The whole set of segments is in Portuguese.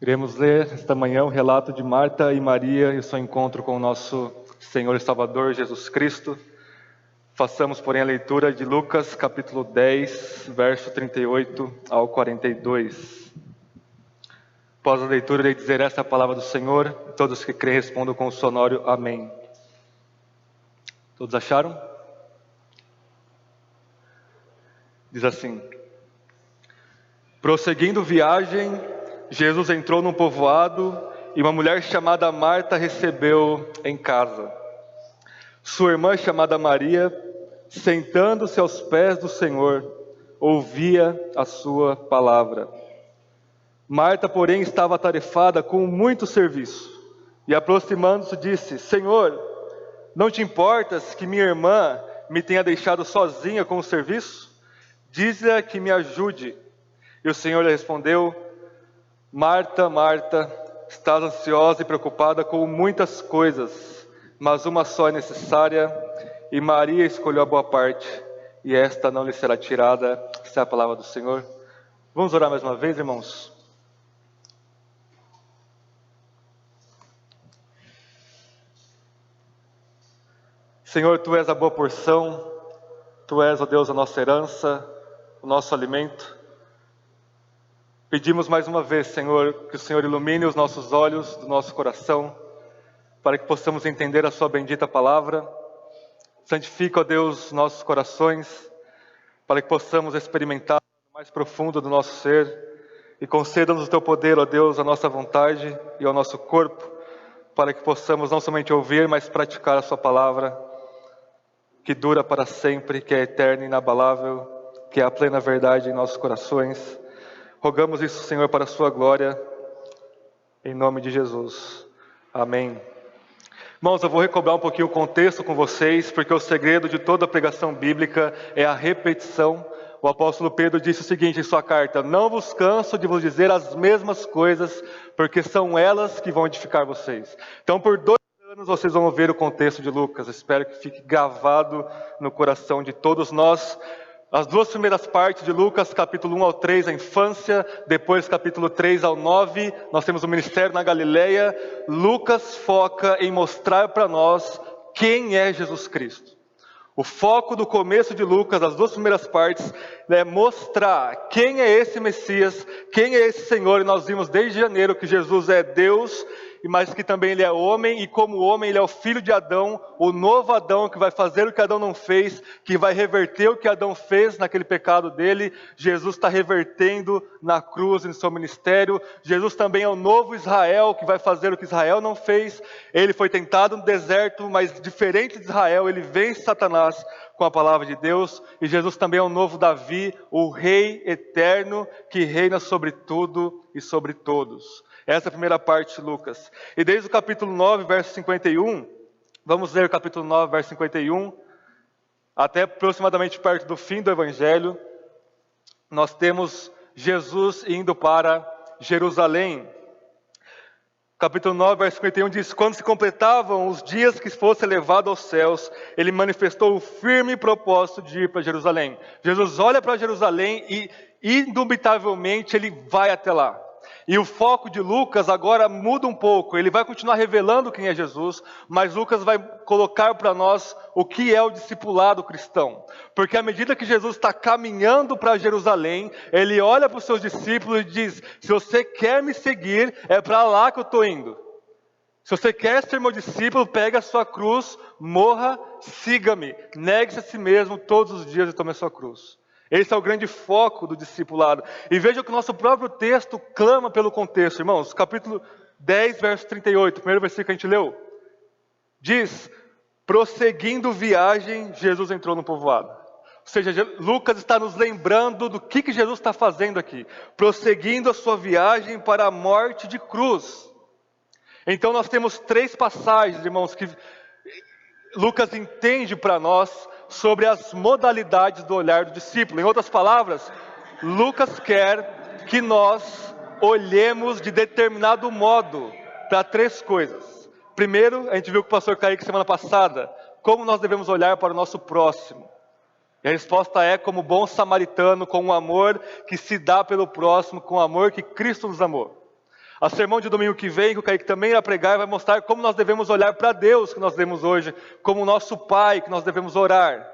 Iremos ler esta manhã o relato de Marta e Maria e o seu encontro com o nosso Senhor e Salvador Jesus Cristo. Façamos, porém, a leitura de Lucas, capítulo 10, verso 38 ao 42. Após a leitura, irei dizer esta palavra do Senhor, e todos que creem respondam com o sonoro amém. Todos acharam? Diz assim: prosseguindo viagem, Jesus entrou num povoado e uma mulher chamada Marta recebeu em casa. Sua irmã, chamada Maria, sentando-se aos pés do Senhor, ouvia a sua palavra. Marta, porém, estava atarefada com muito serviço e, aproximando-se, disse: Senhor, não te importas que minha irmã me tenha deixado sozinha com o serviço? Diz-lhe que me ajude. E o Senhor lhe respondeu: Marta, Marta, estás ansiosa e preocupada com muitas coisas, mas uma só é necessária, e Maria escolheu a boa parte, e esta não lhe será tirada. Esta é a palavra do Senhor. Vamos orar mais uma vez, irmãos? Senhor, Tu és a boa porção, Tu és, ó Deus, a nossa herança, o nosso alimento. Pedimos mais uma vez, Senhor, que o Senhor ilumine os nossos olhos do nosso coração, para que possamos entender a Sua bendita palavra. Santifica, ó Deus, nossos corações, para que possamos experimentar o mais profundo do nosso ser, e conceda-nos o Teu poder, ó Deus, a nossa vontade e ao nosso corpo, para que possamos não somente ouvir, mas praticar a Sua palavra, que dura para sempre, que é eterna e inabalável, que é a plena verdade em nossos corações. Rogamos isso, Senhor, para a Sua glória, em nome de Jesus. Amém. Irmãos, eu vou recobrar um pouquinho o contexto com vocês, porque o segredo de toda a pregação bíblica é a repetição. O apóstolo Pedro disse o seguinte em sua carta: não vos canso de vos dizer as mesmas coisas, porque são elas que vão edificar vocês. Então, por 2 anos vocês vão ver o contexto de Lucas. Espero que fique gravado no coração de todos nós. As 2 primeiras partes de Lucas, capítulo 1 ao 3, a infância, depois capítulo 3 ao 9, nós temos o ministério na Galileia. Lucas foca em mostrar para nós quem é Jesus Cristo. O foco do começo de Lucas, das 2 primeiras partes, é mostrar quem é esse Messias, quem é esse Senhor. E nós vimos desde janeiro que Jesus é Deus, mas que também Ele é homem, e como homem Ele é o filho de Adão, o novo Adão, que vai fazer o que Adão não fez, que vai reverter o que Adão fez naquele pecado dele. Jesus está revertendo na cruz, em seu ministério. Jesus também é o novo Israel, que vai fazer o que Israel não fez. Ele foi tentado no deserto, mas diferente de Israel, ele vence Satanás com a palavra de Deus. E Jesus também é o novo Davi, o rei eterno, que reina sobre tudo e sobre todos. Essa é a primeira parte de Lucas. E desde o capítulo 9, verso 51, vamos ler o capítulo 9, verso 51, até aproximadamente perto do fim do Evangelho, nós temos Jesus indo para Jerusalém. Capítulo 9, verso 51 diz: quando se completavam os dias que fosse levado aos céus, ele manifestou o firme propósito de ir para Jerusalém. Jesus olha para Jerusalém e, indubitavelmente, ele vai até lá. E o foco de Lucas agora muda um pouco. Ele vai continuar revelando quem é Jesus, mas Lucas vai colocar para nós o que é o discipulado cristão. Porque à medida que Jesus está caminhando para Jerusalém, ele olha para os seus discípulos e diz: se você quer me seguir, é para lá que eu estou indo. Se você quer ser meu discípulo, pegue a sua cruz, morra, siga-me. Negue-se a si mesmo todos os dias e tome a sua cruz. Esse é o grande foco do discipulado. E veja que o nosso próprio texto clama pelo contexto, irmãos. Capítulo 10, verso 38, o primeiro versículo que a gente leu, diz: prosseguindo viagem, Jesus entrou no povoado. Ou seja, Lucas está nos lembrando do que Jesus está fazendo aqui. Prosseguindo a sua viagem para a morte de cruz. Então nós temos 3 passagens, irmãos, que Lucas entende para nós sobre as modalidades do olhar do discípulo. Em outras palavras, Lucas quer que nós olhemos de determinado modo para 3 coisas. Primeiro, a gente viu com o pastor Kaique semana passada, como nós devemos olhar para o nosso próximo. E a resposta é como bom samaritano, com um amor que se dá pelo próximo, com o amor que Cristo nos amou. A sermão de domingo que vem, que o Kaique também irá pregar, vai mostrar como nós devemos olhar para Deus, que nós devemos hoje, como o nosso Pai, que nós devemos orar.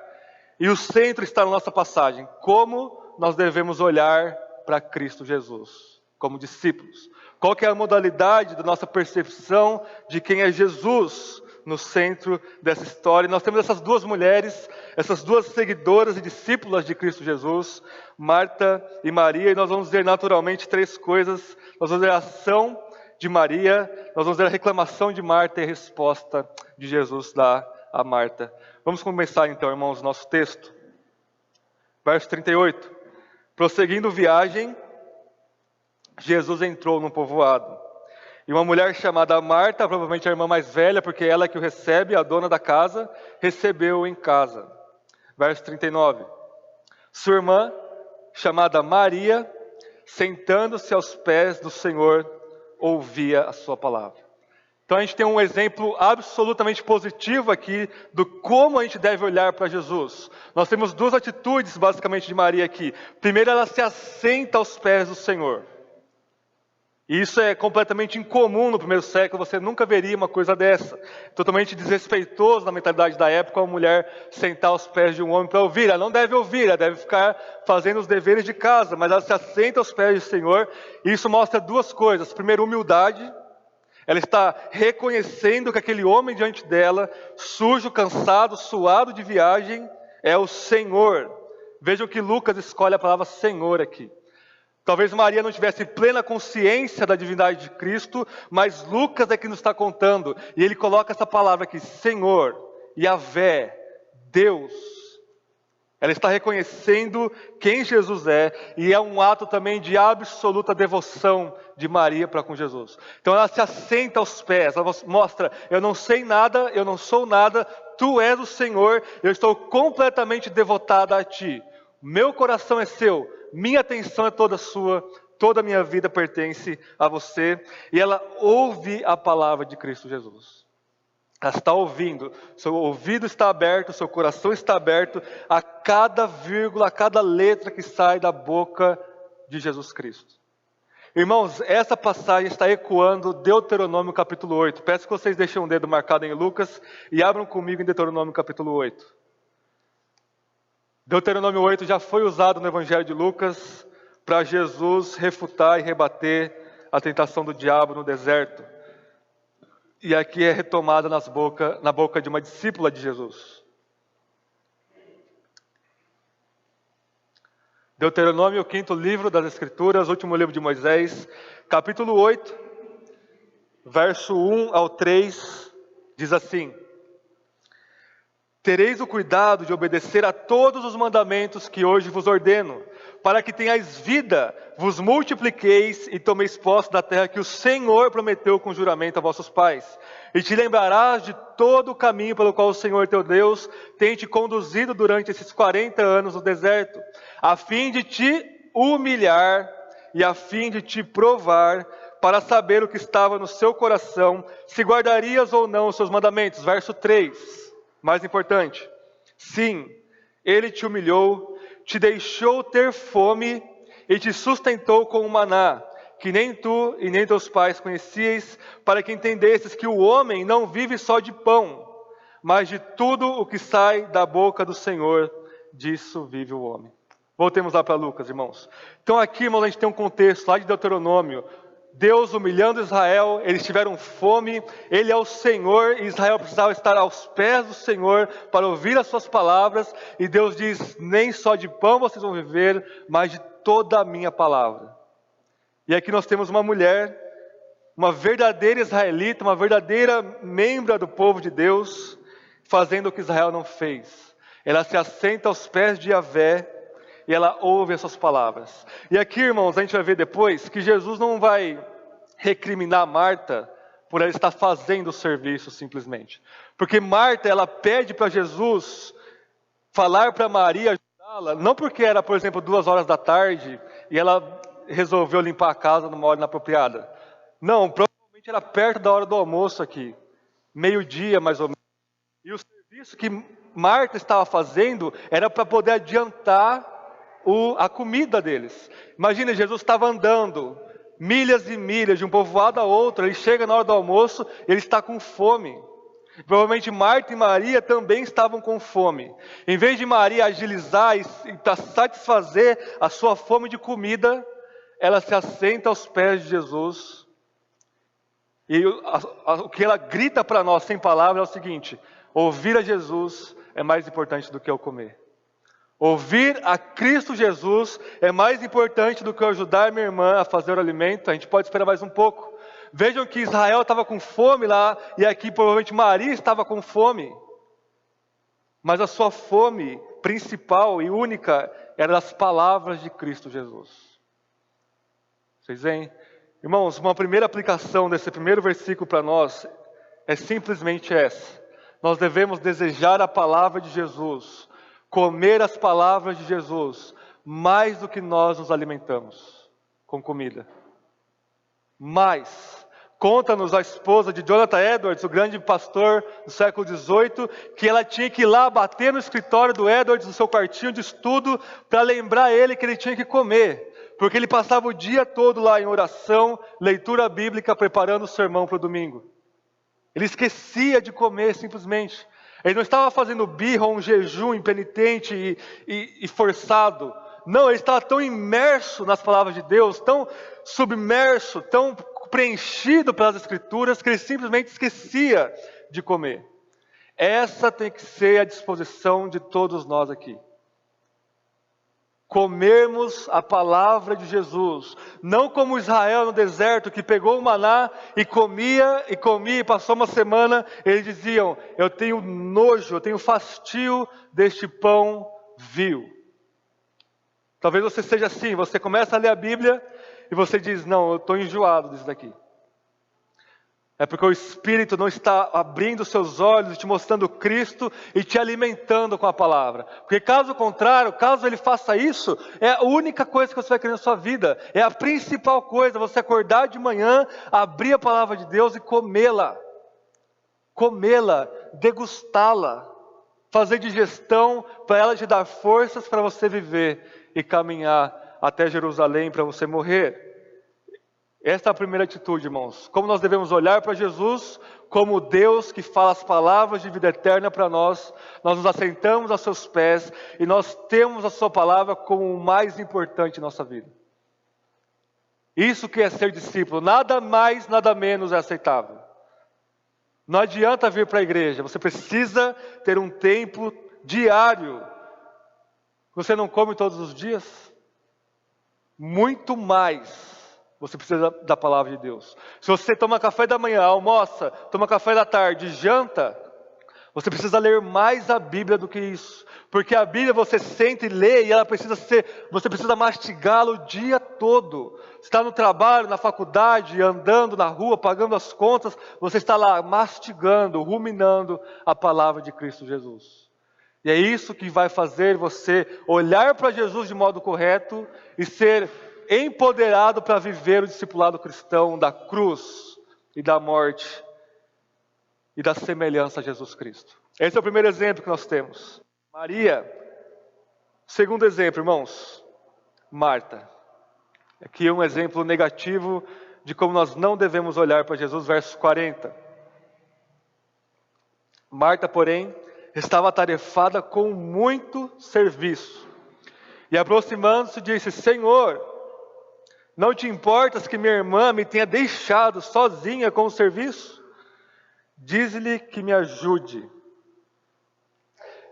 E o centro está na nossa passagem, como nós devemos olhar para Cristo Jesus, como discípulos. Qual que é a modalidade da nossa percepção de quem é Jesus no centro dessa história? E nós temos essas duas mulheres, essas duas seguidoras e discípulas de Cristo Jesus, Marta e Maria, e nós vamos ver naturalmente três coisas. Nós vamos ver a ação de Maria, nós vamos ver a reclamação de Marta e a resposta de Jesus dá a Marta. Vamos começar então, irmãos, nosso texto. Verso 38. Prosseguindo viagem, Jesus entrou num povoado. E uma mulher chamada Marta, provavelmente a irmã mais velha, porque ela que o recebe, a dona da casa, recebeu-o em casa. Verso 39. Sua irmã, chamada Maria, sentando-se aos pés do Senhor, ouvia a sua palavra. Então a gente tem um exemplo absolutamente positivo aqui do como a gente deve olhar para Jesus. Nós temos duas atitudes basicamente de Maria aqui. Primeiro, ela se assenta aos pés do Senhor. E isso é completamente incomum no primeiro século, você nunca veria uma coisa dessa. Totalmente desrespeitoso na mentalidade da época, uma mulher sentar aos pés de um homem para ouvir. Ela não deve ouvir, ela deve ficar fazendo os deveres de casa, mas ela se assenta aos pés do Senhor. E isso mostra duas coisas. Primeiro, humildade. Ela está reconhecendo que aquele homem diante dela, sujo, cansado, suado de viagem, é o Senhor. Vejam que Lucas escolhe a palavra Senhor aqui. Talvez Maria não tivesse plena consciência da divindade de Cristo, mas Lucas é que nos está contando. E ele coloca essa palavra aqui, Senhor, Yahvé, Deus. Ela está reconhecendo quem Jesus é, e é um ato também de absoluta devoção de Maria para com Jesus. Então ela se assenta aos pés, ela mostra, eu não sei nada, eu não sou nada, Tu és o Senhor, eu estou completamente devotada a Ti. Meu coração é Seu, minha atenção é toda Sua, toda a minha vida pertence a Você. E ela ouve a palavra de Cristo Jesus. Ela está ouvindo, seu ouvido está aberto, seu coração está aberto a cada vírgula, a cada letra que sai da boca de Jesus Cristo. Irmãos, essa passagem está ecoando Deuteronômio capítulo 8. Peço que vocês deixem um dedo marcado em Lucas e abram comigo em Deuteronômio capítulo 8. Deuteronômio 8 já foi usado no Evangelho de Lucas para Jesus refutar e rebater a tentação do diabo no deserto. E aqui é retomada na boca de uma discípula de Jesus. Deuteronômio, o quinto livro das Escrituras, último livro de Moisés, capítulo 8, verso 1 ao 3, diz assim: Tereis o cuidado de obedecer a todos os mandamentos que hoje vos ordeno, para que tenhais vida, vos multipliqueis e tomeis posse da terra que o Senhor prometeu com juramento a vossos pais. E te lembrarás de todo o caminho pelo qual o Senhor teu Deus tem te conduzido durante esses 40 anos no deserto, a fim de te humilhar e a fim de te provar, para saber o que estava no seu coração, se guardarias ou não os seus mandamentos. Verso 3, mais importante. Sim, ele te humilhou, te deixou ter fome e te sustentou com o maná, que nem tu e nem teus pais conhecieis, para que entendesses que o homem não vive só de pão, mas de tudo o que sai da boca do Senhor, disso vive o homem. Voltemos lá para Lucas, irmãos. Então aqui, irmãos, a gente tem um contexto lá de Deuteronômio. Deus humilhando Israel, eles tiveram fome, Ele é o Senhor, e Israel precisava estar aos pés do Senhor para ouvir as suas palavras, e Deus diz, nem só de pão vocês vão viver, mas de toda a minha palavra. E aqui nós temos uma mulher, uma verdadeira israelita, uma verdadeira membra do povo de Deus, fazendo o que Israel não fez. Ela se assenta aos pés de Yahvé, e ela ouve essas palavras. E aqui, irmãos, a gente vai ver depois que Jesus não vai recriminar Marta por ela estar fazendo o serviço simplesmente. Porque Marta, ela pede para Jesus falar para Maria, ajudá-la, não porque era, por exemplo, 2 horas da tarde e ela resolveu limpar a casa numa hora inapropriada. Não, provavelmente era perto da hora do almoço aqui, meio-dia mais ou menos. E o serviço que Marta estava fazendo era para poder adiantar a comida deles. Imagina, Jesus estava andando milhas e milhas, de um povoado a outro. Ele chega na hora do almoço, ele está com fome. Provavelmente Marta e Maria também estavam com fome. Em vez de Maria agilizar e para satisfazer a sua fome de comida, ela se assenta aos pés de Jesus. E o que ela grita para nós sem palavras é o seguinte: ouvir a Jesus é mais importante do que eu comer. Ouvir a Cristo Jesus é mais importante do que eu ajudar minha irmã a fazer o alimento. A gente pode esperar mais um pouco. Vejam que Israel estava com fome lá, e aqui provavelmente Maria estava com fome. Mas a sua fome principal e única era das palavras de Cristo Jesus. Vocês veem? Irmãos, uma primeira aplicação desse primeiro versículo para nós é simplesmente essa: nós devemos desejar a palavra de Jesus, comer as palavras de Jesus, mais do que nós nos alimentamos com comida. Mais. Conta-nos a esposa de Jonathan Edwards, o grande pastor do século XVIII, que ela tinha que ir lá bater no escritório do Edwards, no seu quartinho de estudo, para lembrar ele que ele tinha que comer, porque ele passava o dia todo lá em oração, leitura bíblica, preparando o sermão para o domingo. Ele esquecia de comer simplesmente. Ele não estava fazendo birra ou um jejum impenitente e forçado. Não, ele estava tão imerso nas palavras de Deus, tão submerso, tão preenchido pelas Escrituras, que ele simplesmente esquecia de comer. Essa tem que ser a disposição de todos nós aqui. Comermos a palavra de Jesus, não como Israel no deserto, que pegou o maná e comia, e passou uma semana, eles diziam: eu tenho nojo, eu tenho fastio deste pão vil. Talvez você seja assim, você começa a ler a Bíblia e você diz: não, eu estou enjoado disso daqui. É porque o Espírito não está abrindo seus olhos, te mostrando Cristo e te alimentando com a palavra. Porque caso contrário, caso Ele faça isso, é a única coisa que você vai querer na sua vida. É a principal coisa, você acordar de manhã, abrir a palavra de Deus e comê-la. Comê-la, degustá-la. Fazer digestão para ela te dar forças para você viver e caminhar até Jerusalém para você morrer. Esta é a primeira atitude, irmãos. Como nós devemos olhar para Jesus como Deus que fala as palavras de vida eterna para nós. Nós nos assentamos aos seus pés e nós temos a sua palavra como o mais importante em nossa vida. Isso que é ser discípulo. Nada mais, nada menos é aceitável. Não adianta vir para a igreja. Você precisa ter um tempo diário. Você não come todos os dias? Muito mais. Você precisa da palavra de Deus. Se você toma café da manhã, almoça, toma café da tarde, janta, você precisa ler mais a Bíblia do que isso. Porque a Bíblia você sente e lê e ela você precisa mastigá-la o dia todo. Você está no trabalho, na faculdade, andando na rua, pagando as contas, você está lá mastigando, ruminando a palavra de Cristo Jesus. E é isso que vai fazer você olhar para Jesus de modo correto e ser empoderado para viver o discipulado cristão da cruz e da morte e da semelhança a Jesus Cristo. Esse é o primeiro exemplo que nós temos. Maria. Segundo exemplo, irmãos, Marta. Aqui é um exemplo negativo de como nós não devemos olhar para Jesus, verso 40. Marta, porém, estava atarefada com muito serviço. E aproximando-se, disse: Senhor, não te importas que minha irmã me tenha deixado sozinha com o serviço? Diz-lhe que me ajude.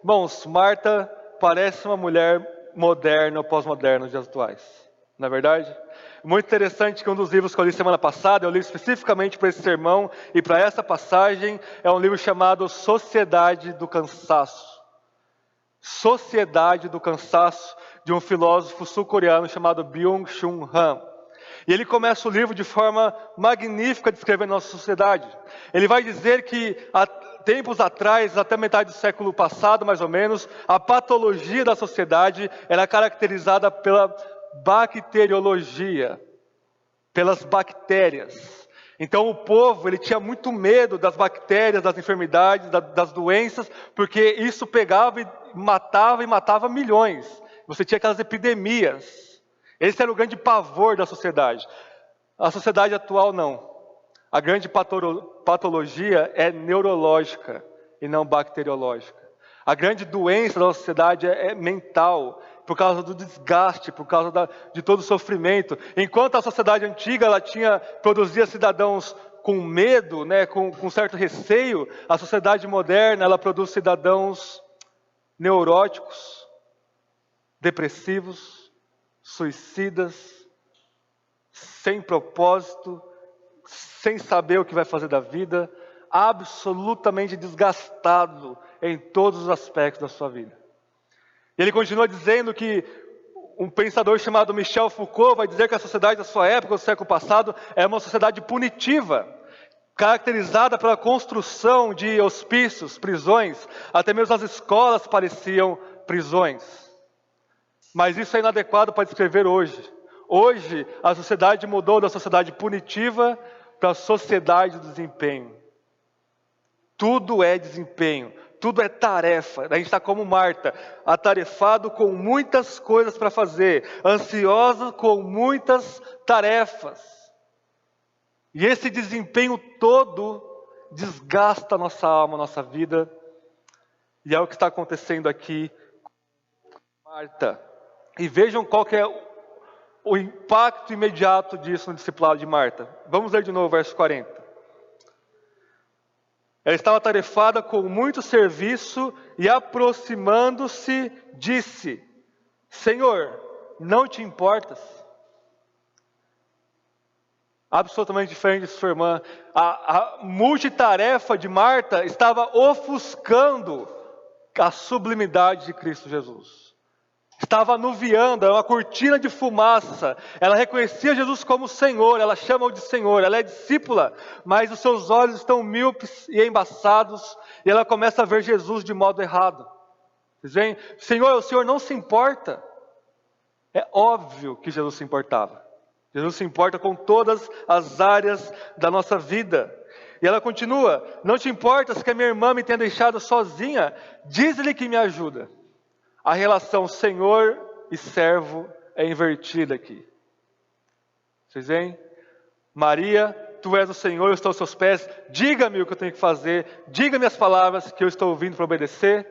Irmãos, Marta parece uma mulher moderna ou pós-moderna dos dias atuais. Não é verdade? Muito interessante que um dos livros que eu li semana passada, eu li especificamente para esse sermão e para essa passagem, é um livro chamado Sociedade do Cansaço. Sociedade do Cansaço, de um filósofo sul-coreano chamado Byung-Chul Han. E ele começa o livro de forma magnífica descrevendo a nossa sociedade. Ele vai dizer que há tempos atrás, até metade do século passado mais ou menos, a patologia da sociedade era caracterizada pela bacteriologia, pelas bactérias. Então o povo ele tinha muito medo das bactérias, das enfermidades, das doenças, porque isso pegava e matava milhões. Você tinha aquelas epidemias. Esse era o grande pavor da sociedade. A sociedade atual não. A grande patologia é neurológica e não bacteriológica. A grande doença da sociedade é mental, por causa do desgaste, por causa de todo o sofrimento. Enquanto a sociedade antiga ela produzia cidadãos com medo, né, com certo receio, a sociedade moderna ela produz cidadãos neuróticos, depressivos, suicidas, sem propósito, sem saber o que vai fazer da vida, absolutamente desgastado em todos os aspectos da sua vida. Ele continua dizendo que um pensador chamado Michel Foucault vai dizer que a sociedade da sua época, do século passado, é uma sociedade punitiva, caracterizada pela construção de hospícios, prisões, até mesmo as escolas pareciam prisões. Mas isso é inadequado para descrever hoje. Hoje, a sociedade mudou da sociedade punitiva para a sociedade do desempenho. Tudo é desempenho, tudo é tarefa. A gente está como Marta, atarefado com muitas coisas para fazer, ansioso com muitas tarefas. E esse desempenho todo desgasta a nossa alma, a nossa vida. E é o que está acontecendo aqui com Marta. E vejam qual que é o impacto imediato disso no discipulado de Marta. Vamos ler de novo o verso 40. Ela estava atarefada com muito serviço e aproximando-se, disse: Senhor, não te importas? Absolutamente diferente de sua irmã. A multitarefa de Marta estava ofuscando a sublimidade de Cristo Jesus. Estava anuviando, era uma cortina de fumaça. Ela reconhecia Jesus como Senhor, ela chama-o de Senhor, ela é discípula, mas os seus olhos estão míopes e embaçados, e ela começa a ver Jesus de modo errado. Vocês veem? Senhor, o Senhor não se importa. É óbvio que Jesus se importava. Jesus se importa com todas as áreas da nossa vida. E ela continua: não te importas que a minha irmã me tenha deixado sozinha? Diz-lhe que me ajuda. A relação Senhor e servo é invertida aqui. Vocês veem? Maria, tu és o Senhor, eu estou aos seus pés. Diga-me o que eu tenho que fazer. Diga-me as palavras que eu estou ouvindo para obedecer.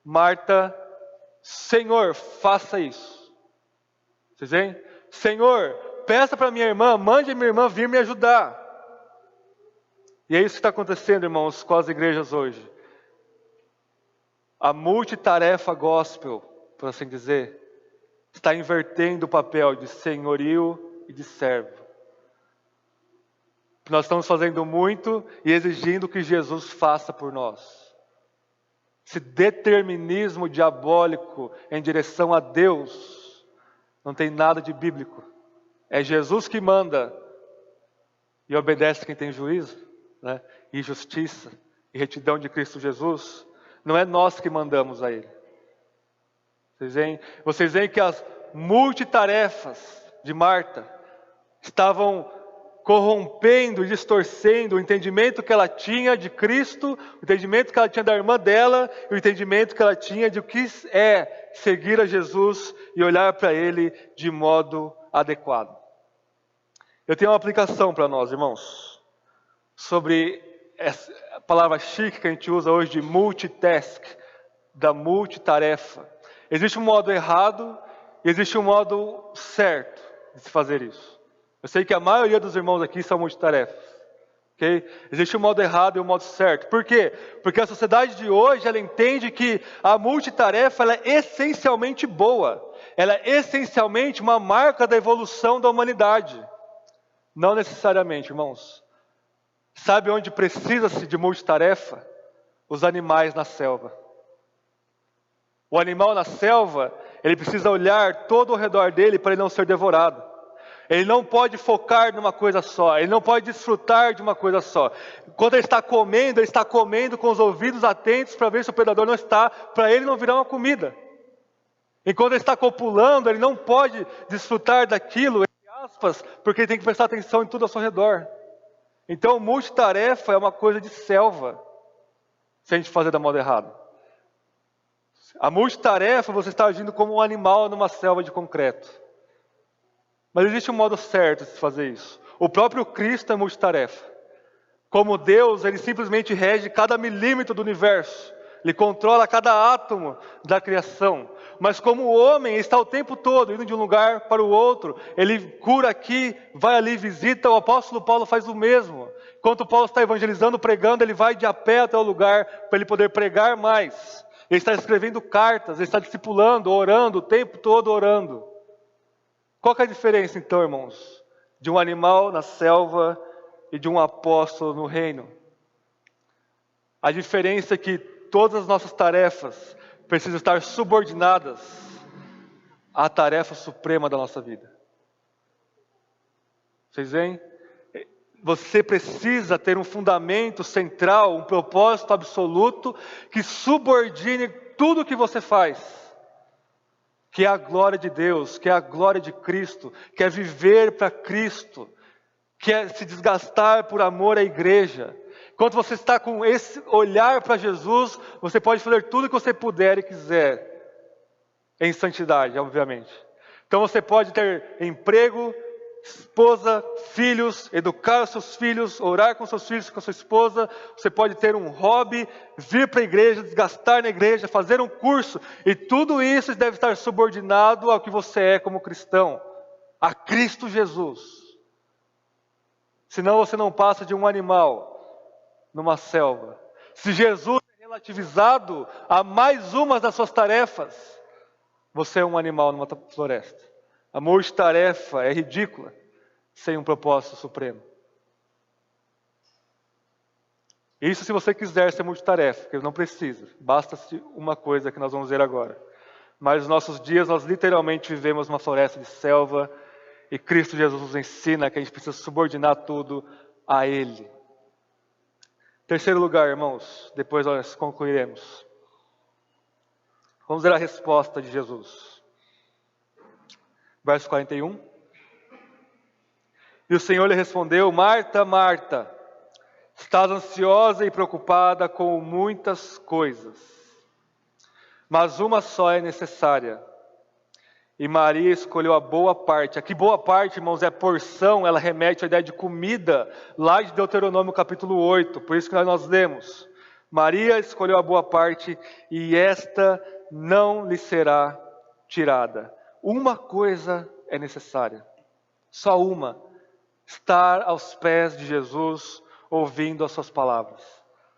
Marta, Senhor, faça isso. Vocês veem? Senhor, peça para minha irmã, mande a minha irmã vir me ajudar. E é isso que está acontecendo, irmãos, com as igrejas hoje. A multitarefa gospel, por assim dizer, está invertendo o papel de senhorio e de servo. Nós estamos fazendo muito e exigindo que Jesus faça por nós. Esse determinismo diabólico em direção a Deus não tem nada de bíblico. É Jesus que manda e obedece quem tem juízo, né? E justiça e retidão de Cristo Jesus. Não é nós que mandamos a Ele. Vocês veem que as multitarefas de Marta estavam corrompendo e distorcendo o entendimento que ela tinha de Cristo, o entendimento que ela tinha da irmã dela, e o entendimento que ela tinha de o que é seguir a Jesus e olhar para Ele de modo adequado. Eu tenho uma aplicação para nós, irmãos, sobre a palavra chique que a gente usa hoje de multitask, da multitarefa. Existe um modo errado e existe um modo certo de se fazer isso. Eu sei que a maioria dos irmãos aqui são multitarefas. Okay? Existe um modo errado e um modo certo. Por quê? Porque a sociedade de hoje ela entende que a multitarefa ela é essencialmente boa. Ela é essencialmente uma marca da evolução da humanidade. Não necessariamente, irmãos. Sabe onde precisa-se de multitarefa? Os animais na selva. O animal na selva, ele precisa olhar todo ao redor dele para ele não ser devorado. Ele não pode focar numa coisa só, ele não pode desfrutar de uma coisa só. Quando ele está comendo com os ouvidos atentos para ver se o predador não está, para ele não virar uma comida. Enquanto ele está copulando, ele não pode desfrutar daquilo, entre aspas, porque ele tem que prestar atenção em tudo ao seu redor. Então, multitarefa é uma coisa de selva, se a gente fazer da modo errado. A multitarefa, você está agindo como um animal numa selva de concreto. Mas existe um modo certo de se fazer isso. O próprio Cristo é multitarefa. Como Deus, Ele simplesmente rege cada milímetro do universo. Ele controla cada átomo da criação. Mas como o homem está o tempo todo indo de um lugar para o outro, ele cura aqui, vai ali, visita, o apóstolo Paulo faz o mesmo. Enquanto Paulo está evangelizando, pregando, ele vai de a pé até o lugar para ele poder pregar mais. Ele está escrevendo cartas, ele está discipulando, orando, o tempo todo orando. Qual que é a diferença então, irmãos, de um animal na selva e de um apóstolo no reino? A diferença é que todas as nossas tarefas precisam estar subordinadas à tarefa suprema da nossa vida. Vocês veem? Você precisa ter um fundamento central, um propósito absoluto que subordine tudo o que você faz. Que é a glória de Deus, que é a glória de Cristo, que é viver para Cristo, que é se desgastar por amor à igreja. Enquanto você está com esse olhar para Jesus, você pode fazer tudo o que você puder e quiser, em santidade, obviamente. Então você pode ter emprego, esposa, filhos, educar os seus filhos, orar com seus filhos, com a sua esposa. Você pode ter um hobby, vir para a igreja, desgastar na igreja, fazer um curso. E tudo isso deve estar subordinado ao que você é como cristão, a Cristo Jesus. Senão você não passa de um animal numa selva. Se Jesus é relativizado a mais uma das suas tarefas, você é um animal numa floresta. A multitarefa é ridícula sem um propósito supremo. Isso se você quiser ser multitarefa, porque não precisa. Basta uma coisa que nós vamos ver agora. Mas nos nossos dias nós literalmente vivemos uma floresta de selva e Cristo Jesus nos ensina que a gente precisa subordinar tudo a Ele. Terceiro lugar, irmãos, depois nós concluiremos. Vamos ver a resposta de Jesus. Verso 41. E o Senhor lhe respondeu: Marta, Marta, estás ansiosa e preocupada com muitas coisas, mas uma só é necessária. E Maria escolheu a boa parte. Aqui boa parte, irmãos, é porção, ela remete à ideia de comida, lá de Deuteronômio capítulo 8, por isso que nós lemos. Maria escolheu a boa parte e esta não lhe será tirada. Uma coisa é necessária, só uma: estar aos pés de Jesus, ouvindo as suas palavras.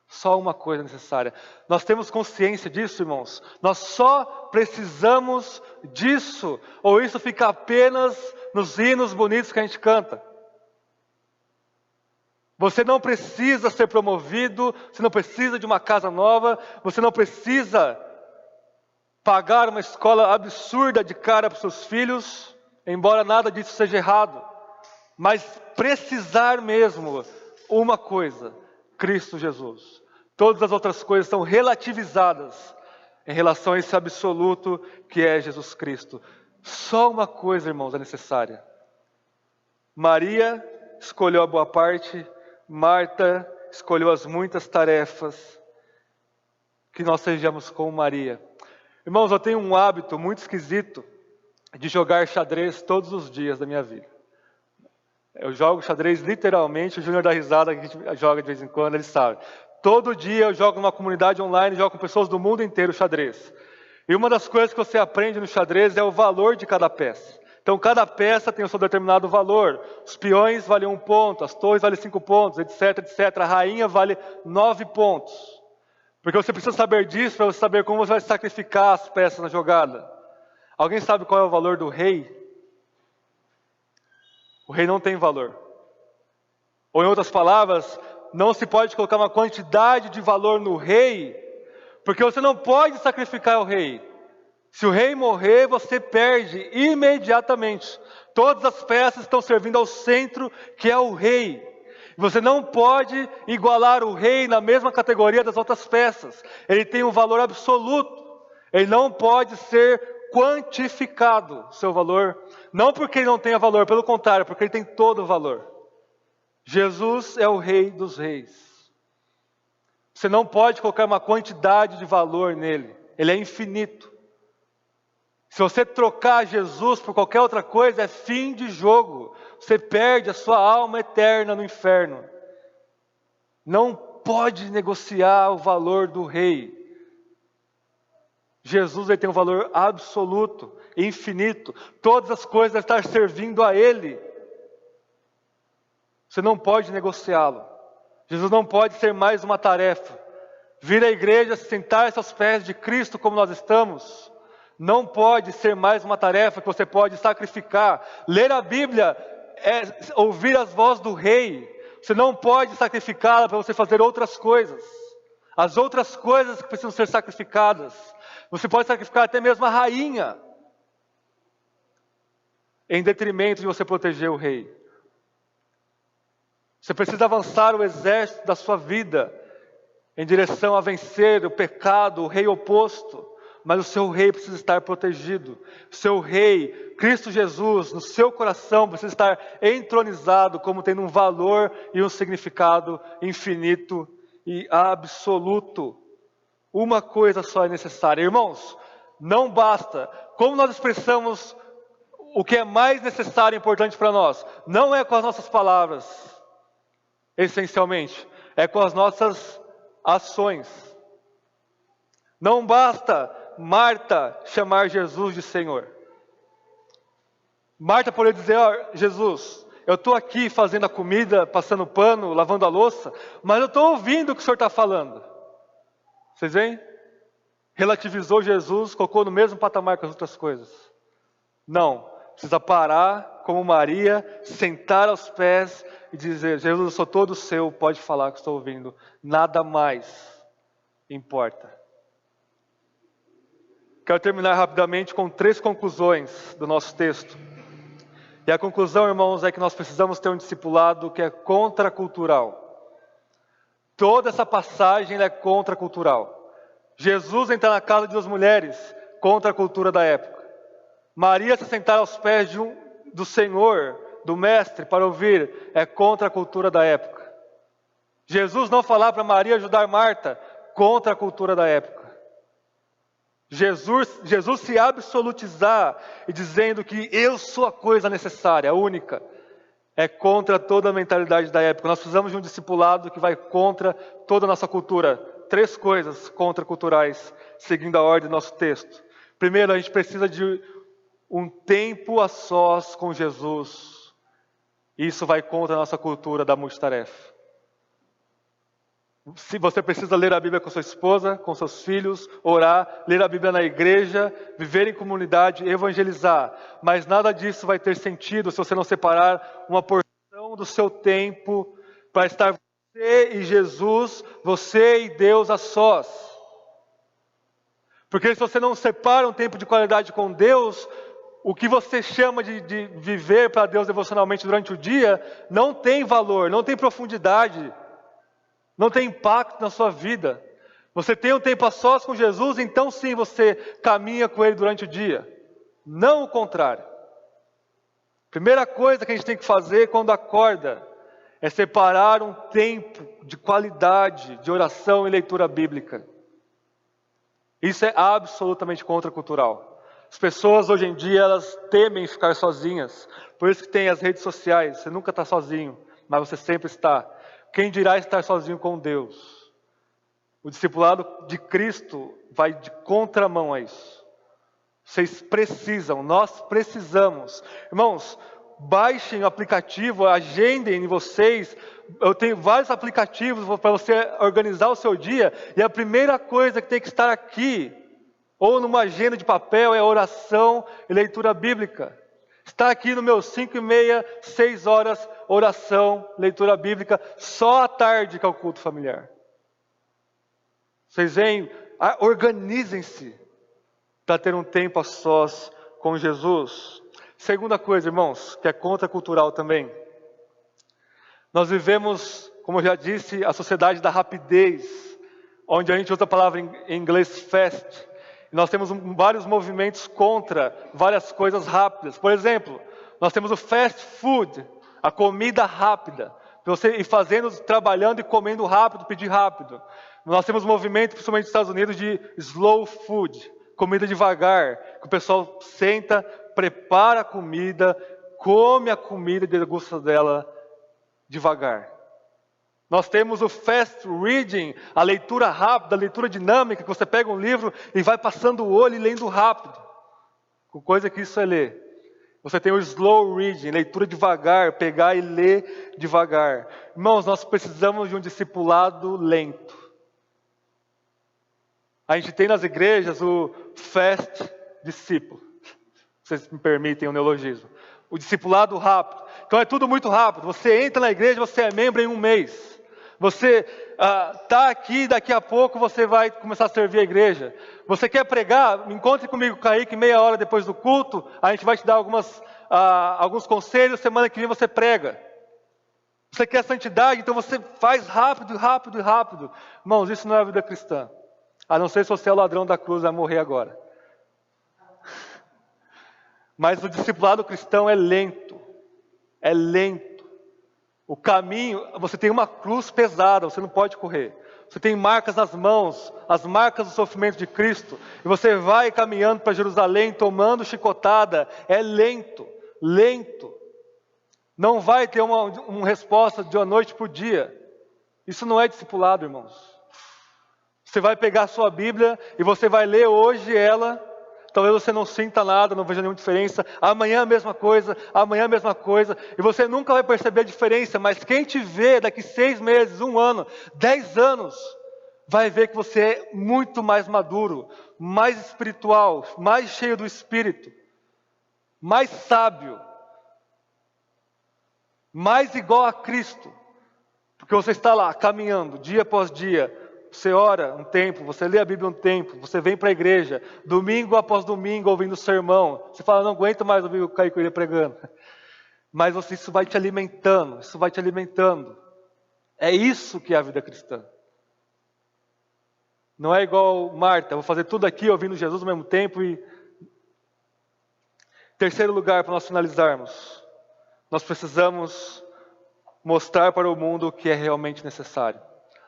Só uma coisa necessária. Nós temos consciência disso, irmãos? Nós só precisamos disso? Ou isso fica apenas nos hinos bonitos que a gente canta? Você não precisa ser promovido, você não precisa de uma casa nova, você não precisa pagar uma escola absurda de cara para os seus filhos, embora nada disso seja errado. Mas precisar mesmo, uma coisa: Cristo Jesus. Todas as outras coisas são relativizadas em relação a esse absoluto que é Jesus Cristo. Só uma coisa, irmãos, é necessária. Maria escolheu a boa parte, Marta escolheu as muitas tarefas. Que nós sejamos como Maria. Irmãos, eu tenho um hábito muito esquisito de jogar xadrez todos os dias da minha vida. Eu jogo xadrez literalmente, o Júnior dá risada, que a gente joga de vez em quando, ele sabe. Todo dia eu jogo numa comunidade online, jogo com pessoas do mundo inteiro xadrez. E uma das coisas que você aprende no xadrez é o valor de cada peça. Então cada peça tem o seu determinado valor. Os peões valem 1 ponto, as torres valem 5 pontos, etc, etc. A rainha vale 9 pontos. Porque você precisa saber disso para você saber como você vai sacrificar as peças na jogada. Alguém sabe qual é o valor do rei? O rei não tem valor. Ou em outras palavras, não se pode colocar uma quantidade de valor no rei, porque você não pode sacrificar o rei. Se o rei morrer, você perde imediatamente. Todas as peças estão servindo ao centro, que é o rei. Você não pode igualar o rei na mesma categoria das outras peças. Ele tem um valor absoluto. Ele não pode ser quantificado, seu valor. Não porque ele não tenha valor, pelo contrário, porque ele tem todo o valor. Jesus é o Rei dos Reis. Você não pode colocar uma quantidade de valor nele. Ele é infinito. Se você trocar Jesus por qualquer outra coisa, é fim de jogo. Você perde a sua alma eterna no inferno. Não pode negociar o valor do rei. Jesus ele tem um valor absoluto, infinito. Todas as coisas devem estar servindo a Ele. Você não pode negociá-lo. Jesus não pode ser mais uma tarefa. Vir à igreja, sentar-se aos pés de Cristo como nós estamos, não pode ser mais uma tarefa que você pode sacrificar. Ler a Bíblia é ouvir as vozes do Rei. Você não pode sacrificá-la para você fazer outras coisas. As outras coisas que precisam ser sacrificadas. Você pode sacrificar até mesmo a rainha, em detrimento de você proteger o rei. Você precisa avançar o exército da sua vida em direção a vencer o pecado, o rei oposto. Mas o seu rei precisa estar protegido. O seu rei, Cristo Jesus, no seu coração precisa estar entronizado como tendo um valor e um significado infinito e absoluto. Uma coisa só é necessária. Irmãos, não basta. Como nós expressamos o que é mais necessário e importante para nós? Não é com as nossas palavras, essencialmente. É com as nossas ações. Não basta Marta chamar Jesus de Senhor. Marta poderia dizer, Jesus, eu estou aqui fazendo a comida, passando pano, lavando a louça, mas eu estou ouvindo o que o Senhor está falando. Vocês veem? Relativizou Jesus, colocou no mesmo patamar que as outras coisas. Não, precisa parar como Maria, sentar aos pés e dizer, Jesus, eu sou todo seu, pode falar que estou ouvindo. Nada mais importa. Quero terminar rapidamente com 3 conclusões do nosso texto. E a conclusão, irmãos, é que nós precisamos ter um discipulado que é contracultural. Toda essa passagem é contracultural. Jesus entra na casa de 2 mulheres, contra a cultura da época. Maria se sentar aos pés do Senhor, do Mestre, para ouvir, é contra a cultura da época. Jesus não falar para Maria ajudar Marta, contra a cultura da época. Jesus se absolutizar e dizendo que eu sou a coisa necessária, a única, é contra toda a mentalidade da época. Nós precisamos de um discipulado que vai contra toda a nossa cultura. 3 coisas contraculturais, seguindo a ordem do nosso texto. Primeiro, a gente precisa de um tempo a sós com Jesus. Isso vai contra a nossa cultura da multitarefa. Se você precisa ler a Bíblia com sua esposa, com seus filhos, orar, ler a Bíblia na igreja, viver em comunidade, evangelizar. Mas nada disso vai ter sentido se você não separar uma porção do seu tempo para estar você e Jesus, você e Deus a sós. Porque se você não separa um tempo de qualidade com Deus, o que você chama de viver para Deus devocionalmente durante o dia, não tem valor, não tem profundidade. Não tem impacto na sua vida. Você tem um tempo a sós com Jesus, então sim, você caminha com Ele durante o dia. Não o contrário. Primeira coisa que a gente tem que fazer quando acorda, é separar um tempo de qualidade, de oração e leitura bíblica. Isso é absolutamente contracultural. As pessoas hoje em dia, elas temem ficar sozinhas. Por isso que tem as redes sociais, você nunca está sozinho, mas você sempre está. Quem dirá estar sozinho com Deus? O discipulado de Cristo vai de contramão a isso. Vocês precisam, nós precisamos. Irmãos, baixem o aplicativo, agendem em vocês. Eu tenho vários aplicativos para você organizar o seu dia. E a primeira coisa que tem que estar aqui, ou numa agenda de papel, é oração e leitura bíblica. Está aqui no meu 5h30, 6 horas, oração, leitura bíblica, só à tarde que é o culto familiar. Vocês veem, organizem-se para ter um tempo a sós com Jesus. Segunda coisa, irmãos, que é contracultural também. Nós vivemos, como eu já disse, a sociedade da rapidez, onde a gente usa a palavra em inglês fast. Nós temos vários movimentos contra várias coisas rápidas. Por exemplo, nós temos o fast food, a comida rápida. Você ir fazendo, trabalhando e comendo rápido, pedir rápido. Nós temos movimento, principalmente nos Estados Unidos, de slow food, Comida devagar, que o pessoal senta, prepara a comida, come a comida e degusta dela devagar. Nós temos o fast reading, a leitura rápida, a leitura dinâmica, que você pega um livro e vai passando o olho e lendo rápido. Com coisa que isso é ler. Você tem o slow reading, leitura devagar, pegar e ler devagar. Irmãos, nós precisamos de um discipulado lento. A gente tem nas igrejas o fast discípulo. Vocês me permitem o neologismo. O discipulado rápido. Então é tudo muito rápido. Você entra na igreja, você é membro em um mês. Você está aqui, daqui a pouco você vai começar a servir a igreja. Você quer pregar? Encontre comigo, Kaique, meia hora depois do culto. A gente vai te dar alguns conselhos. Semana que vem você prega. Você quer santidade? Então você faz rápido, rápido, rápido. Irmãos, isso não é a vida cristã. A não ser se você é o ladrão da cruz e vai morrer agora. Mas o discipulado cristão é lento. É lento. O caminho, você tem uma cruz pesada, você não pode correr. Você tem marcas nas mãos, as marcas do sofrimento de Cristo. E você vai caminhando para Jerusalém, tomando chicotada. É lento, lento. Não vai ter uma resposta de uma noite para o dia. Isso não é discipulado, irmãos. Você vai pegar a sua Bíblia e você vai ler hoje ela. Talvez você não sinta nada, não veja nenhuma diferença. Amanhã a mesma coisa, amanhã a mesma coisa. E você nunca vai perceber a diferença. Mas quem te vê daqui 6 meses, 1 ano, 10 anos, vai ver que você é muito mais maduro, mais espiritual, mais cheio do Espírito, mais sábio, mais igual a Cristo. Porque você está lá caminhando dia após dia. Você ora um tempo, você lê a Bíblia um tempo, você vem para a igreja, domingo após domingo, ouvindo o sermão. Você fala, não aguento mais ouvir o Caio Coelho pregando. Mas isso vai te alimentando, isso vai te alimentando. É isso que é a vida cristã. Não é igual Marta, vou fazer tudo aqui ouvindo Jesus ao mesmo tempo. Terceiro lugar, para nós finalizarmos. Nós precisamos mostrar para o mundo o que é realmente necessário.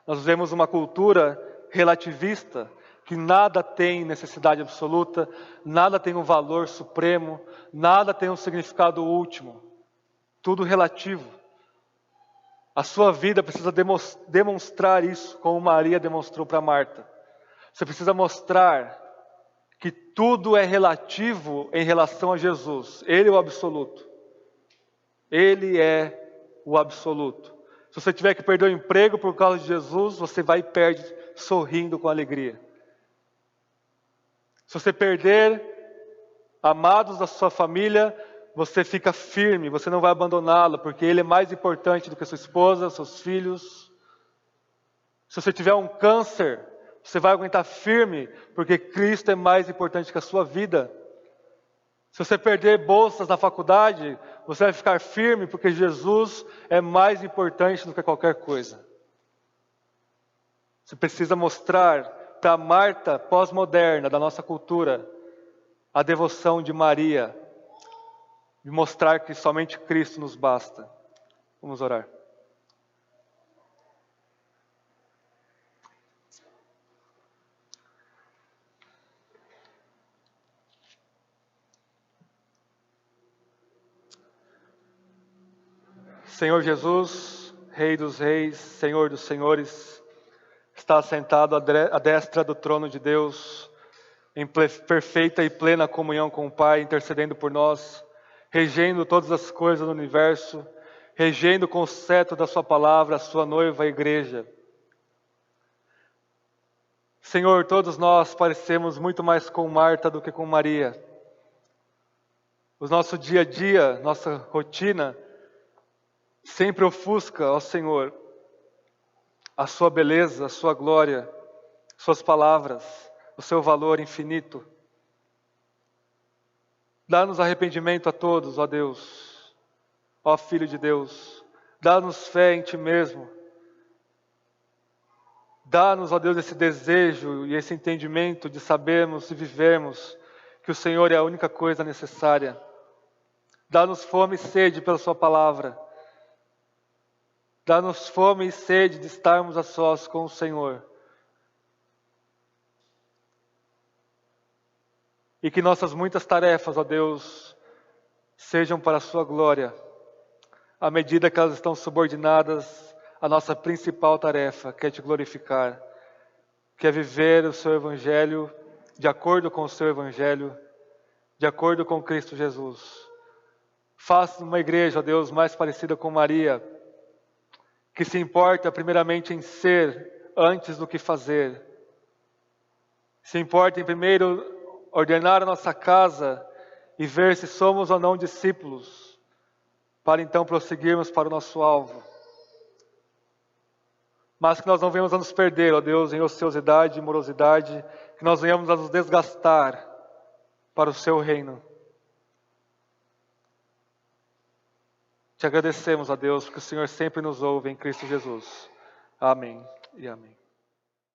Nós vivemos uma cultura relativista, que nada tem necessidade absoluta, nada tem um valor supremo, nada tem um significado último. Tudo relativo. A sua vida precisa demonstrar isso, como Maria demonstrou para Marta. Você precisa mostrar que tudo é relativo em relação a Jesus. Ele é o absoluto. Ele é o absoluto. Se você tiver que perder o emprego por causa de Jesus, você vai e perde sorrindo com alegria. Se você perder amados da sua família, você fica firme, você não vai abandoná-la, porque Ele é mais importante do que sua esposa, seus filhos. Se você tiver um câncer, você vai aguentar firme, porque Cristo é mais importante que a sua vida. Se você perder bolsas na faculdade, você vai ficar firme, porque Jesus é mais importante do que qualquer coisa. Você precisa mostrar para a Marta pós-moderna da nossa cultura a devoção de Maria, e mostrar que somente Cristo nos basta. Vamos orar. Senhor Jesus, Rei dos Reis, Senhor dos Senhores, está assentado à destra do trono de Deus, em perfeita e plena comunhão com o Pai, intercedendo por nós, regendo todas as coisas do universo, regendo com o cetro da sua palavra a sua noiva, a igreja. Senhor, todos nós parecemos muito mais com Marta do que com Maria. O nosso dia a dia, nossa rotina, sempre ofusca ao Senhor a sua beleza, a sua glória, suas palavras, o seu valor infinito. Dá-nos arrependimento a todos, ó Deus, ó Filho de Deus. Dá-nos fé em Ti mesmo. Dá-nos, ó Deus, esse desejo e esse entendimento de sabermos e vivermos que o Senhor é a única coisa necessária. Dá-nos fome e sede pela Sua palavra. Dá-nos fome e sede de estarmos a sós com o Senhor. e que nossas muitas tarefas, ó Deus, sejam para a sua glória, à medida que elas estão subordinadas à nossa principal tarefa, que é te glorificar, que é viver o seu Evangelho de acordo com o seu Evangelho, de acordo com Cristo Jesus. Faça uma igreja, ó Deus, mais parecida com Maria, que se importa primeiramente em ser antes do que fazer. Se importa em primeiro ordenar a nossa casa e ver se somos ou não discípulos, para então prosseguirmos para o nosso alvo. Mas que nós não venhamos a nos perder, ó Deus, em ociosidade e morosidade, que nós venhamos a nos desgastar para o seu reino. Te agradecemos, ó Deus, porque o Senhor sempre nos ouve em Cristo Jesus. Amém e amém.